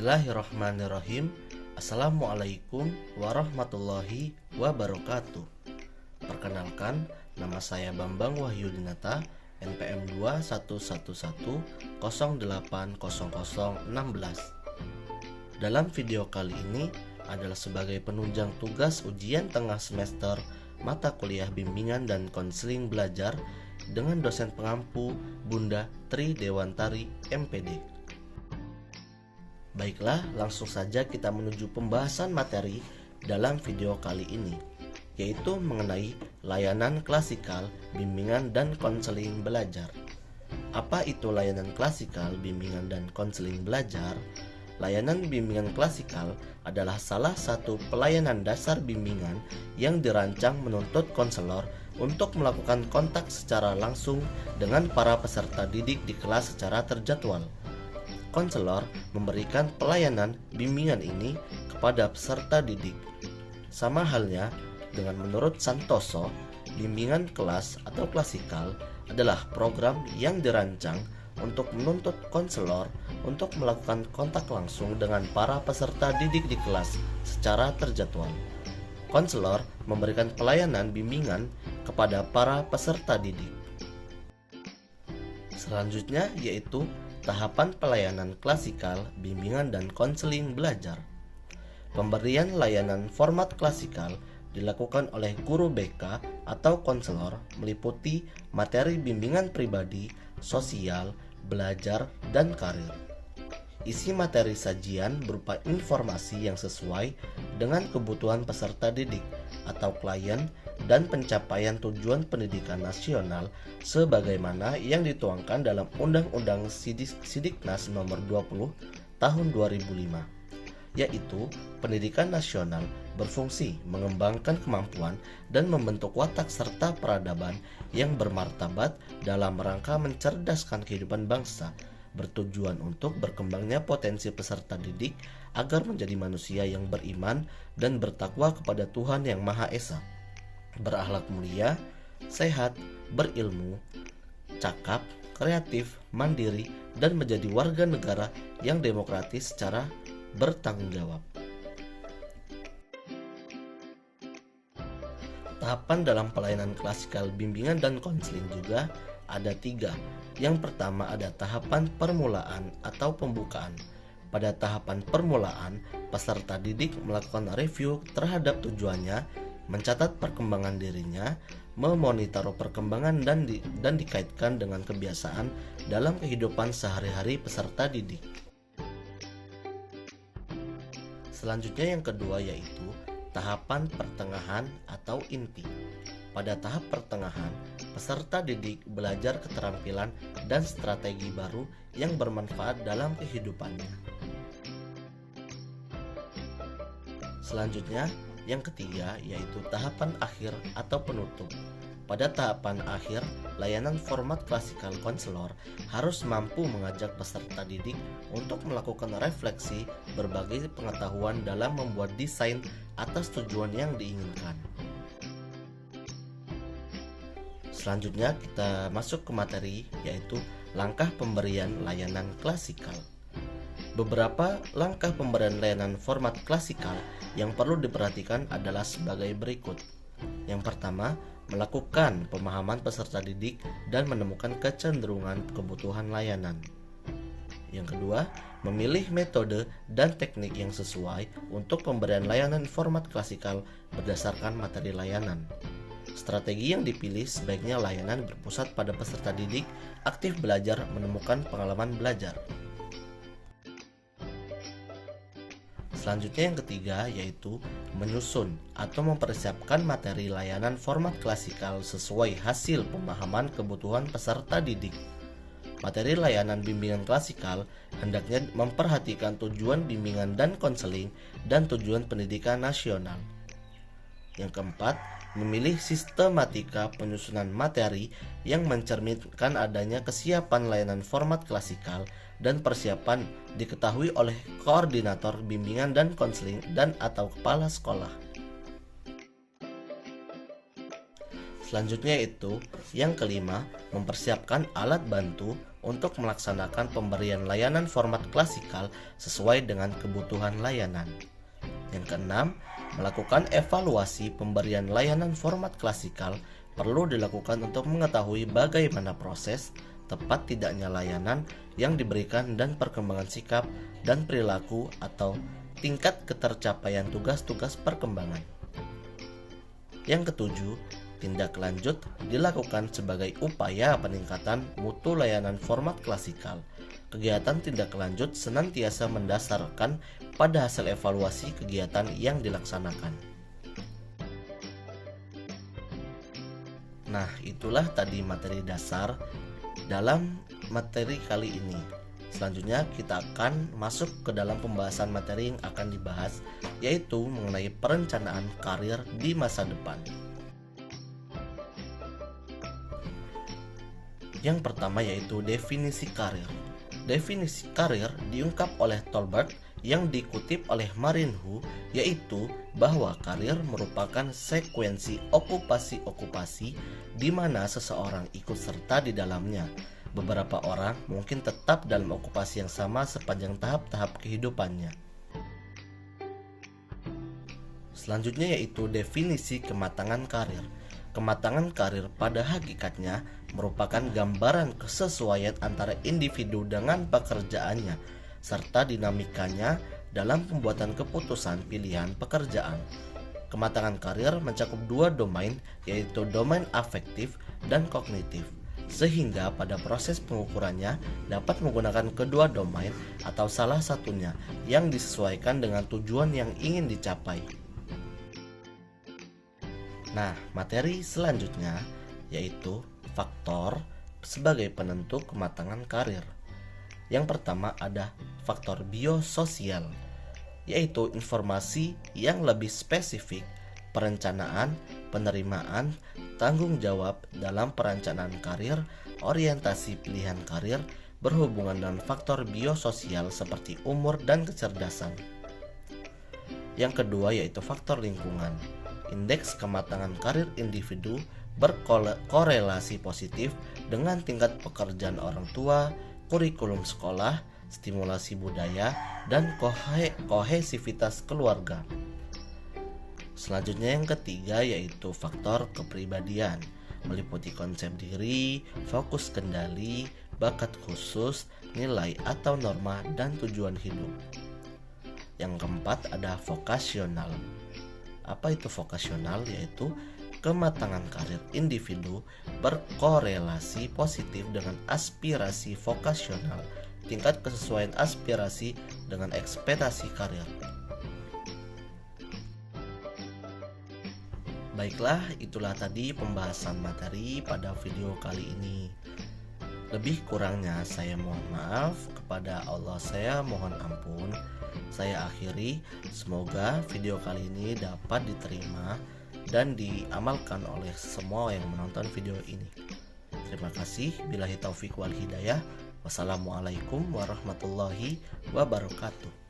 Bismillahirrahmanirrahim. Assalamualaikum warahmatullahi wabarakatuh. Perkenalkan, nama saya Bambang Wahyudinata, NPM 21110800016. Dalam video kali ini adalah sebagai penunjang tugas ujian tengah semester mata kuliah bimbingan dan konseling belajar dengan dosen pengampu Bunda Tri Dewantari MPD. Baiklah, langsung saja kita menuju pembahasan materi dalam video kali ini, yaitu mengenai layanan klasikal, bimbingan dan konseling belajar. Apa itu layanan klasikal, bimbingan dan konseling belajar? Layanan bimbingan klasikal adalah salah satu pelayanan dasar bimbingan yang dirancang menuntut konselor untuk melakukan kontak secara langsung dengan para peserta didik di kelas secara terjadwal. Konselor memberikan pelayanan bimbingan ini kepada peserta didik. Sama halnya dengan menurut Santoso, bimbingan kelas atau klasikal adalah program yang dirancang untuk menuntut konselor untuk melakukan kontak langsung dengan para peserta didik di kelas secara terjadwal. Konselor memberikan pelayanan bimbingan kepada para peserta didik. Selanjutnya yaitu tahapan pelayanan klasikal, bimbingan dan konseling belajar. Pemberian layanan format klasikal dilakukan oleh guru BK atau konselor meliputi materi bimbingan pribadi, sosial, belajar, dan karir. Isi materi sajian berupa informasi yang sesuai dengan kebutuhan peserta didik atau klien dan pencapaian tujuan pendidikan nasional sebagaimana yang dituangkan dalam Undang-Undang Sidiknas Nomor 20 Tahun 2005, yaitu pendidikan nasional berfungsi mengembangkan kemampuan dan membentuk watak serta peradaban yang bermartabat dalam rangka mencerdaskan kehidupan bangsa, bertujuan untuk berkembangnya potensi peserta didik agar menjadi manusia yang beriman dan bertakwa kepada Tuhan Yang Maha Esa, berakhlak mulia, sehat, berilmu, cakap, kreatif, mandiri, dan menjadi warga negara yang demokratis secara bertanggung jawab. Tahapan dalam pelayanan klasikal, bimbingan dan konseling juga ada 3. Yang pertama ada tahapan permulaan atau pembukaan. Pada tahapan permulaan, peserta didik melakukan review terhadap tujuannya, mencatat perkembangan dirinya, memonitor perkembangan dan dikaitkan dengan kebiasaan dalam kehidupan sehari-hari peserta didik. Selanjutnya yang kedua yaitu tahapan pertengahan atau inti. Pada tahap pertengahan, peserta didik belajar keterampilan dan strategi baru yang bermanfaat dalam kehidupannya. Selanjutnya, yang ketiga yaitu tahapan akhir atau penutup. Pada tahapan akhir, layanan format klasikal konselor harus mampu mengajak peserta didik untuk melakukan refleksi berbagai pengetahuan dalam membuat desain atas tujuan yang diinginkan. Selanjutnya kita masuk ke materi yaitu langkah pemberian layanan klasikal. Beberapa langkah pemberian layanan format klasikal yang perlu diperhatikan adalah sebagai berikut. Yang pertama, melakukan pemahaman peserta didik dan menemukan kecenderungan kebutuhan layanan. Yang kedua, memilih metode dan teknik yang sesuai untuk pemberian layanan format klasikal berdasarkan materi layanan. Strategi yang dipilih sebaiknya layanan berpusat pada peserta didik aktif belajar menemukan pengalaman belajar. Selanjutnya yang ketiga yaitu menyusun atau mempersiapkan materi layanan format klasikal sesuai hasil pemahaman kebutuhan peserta didik. Materi layanan bimbingan klasikal hendaknya memperhatikan tujuan bimbingan dan konseling dan tujuan pendidikan nasional. Yang keempat, memilih sistematika penyusunan materi yang mencerminkan adanya kesiapan layanan format klasikal dan persiapan diketahui oleh koordinator bimbingan dan konseling dan atau kepala sekolah. Selanjutnya itu, yang kelima, mempersiapkan alat bantu untuk melaksanakan pemberian layanan format klasikal sesuai dengan kebutuhan layanan. Yang keenam, melakukan evaluasi pemberian layanan format klasikal perlu dilakukan untuk mengetahui bagaimana proses, tepat tidaknya layanan yang diberikan dan perkembangan sikap dan perilaku atau tingkat ketercapaian tugas-tugas perkembangan. Yang ketujuh, tindak lanjut dilakukan sebagai upaya peningkatan mutu layanan format klasikal. Kegiatan tindak lanjut senantiasa mendasarkan pada hasil evaluasi kegiatan yang dilaksanakan. Nah, itulah tadi materi dasar dalam materi kali ini. Selanjutnya kita akan masuk ke dalam pembahasan materi yang akan dibahas, yaitu mengenai perencanaan karir di masa depan. Yang pertama yaitu definisi karir. Definisi karir diungkap oleh Tolbert yang dikutip oleh Marinho, yaitu bahwa karir merupakan sekuensi okupasi-okupasi di mana seseorang ikut serta di dalamnya. Beberapa orang mungkin tetap dalam okupasi yang sama sepanjang tahap-tahap kehidupannya. Selanjutnya yaitu definisi kematangan karir. Kematangan karir pada hakikatnya merupakan gambaran kesesuaian antara individu dengan pekerjaannya, serta dinamikanya dalam pembuatan keputusan pilihan pekerjaan. Kematangan karir mencakup dua domain, yaitu domain afektif dan kognitif, sehingga pada proses pengukurannya dapat menggunakan kedua domain atau salah satunya yang disesuaikan dengan tujuan yang ingin dicapai. Nah, materi selanjutnya yaitu faktor sebagai penentu kematangan karir. Yang pertama ada faktor biososial, yaitu informasi yang lebih spesifik, perencanaan, penerimaan, tanggung jawab dalam perencanaan karir, orientasi pilihan karir, berhubungan dengan faktor biososial seperti umur dan kecerdasan. Yang kedua yaitu faktor lingkungan. Indeks kematangan karir individu berkorelasi positif dengan tingkat pekerjaan orang tua, kurikulum sekolah, stimulasi budaya, dan kohesivitas keluarga. Selanjutnya yang ketiga yaitu faktor kepribadian, meliputi konsep diri, fokus kendali, bakat khusus, nilai atau norma, dan tujuan hidup. Yang keempat ada vokasional. Apa itu vokasional? Yaitu kematangan karir individu berkorelasi positif dengan aspirasi vokasional, tingkat kesesuaian aspirasi dengan ekspektasi karir. Baiklah, itulah tadi pembahasan materi pada video kali ini. Lebih kurangnya saya mohon maaf, kepada Allah saya mohon ampun. Saya akhiri, semoga video kali ini dapat diterima dan diamalkan oleh semua yang menonton video ini. Terima kasih, billahi taufik wal hidayah. Wassalamualaikum warahmatullahi wabarakatuh.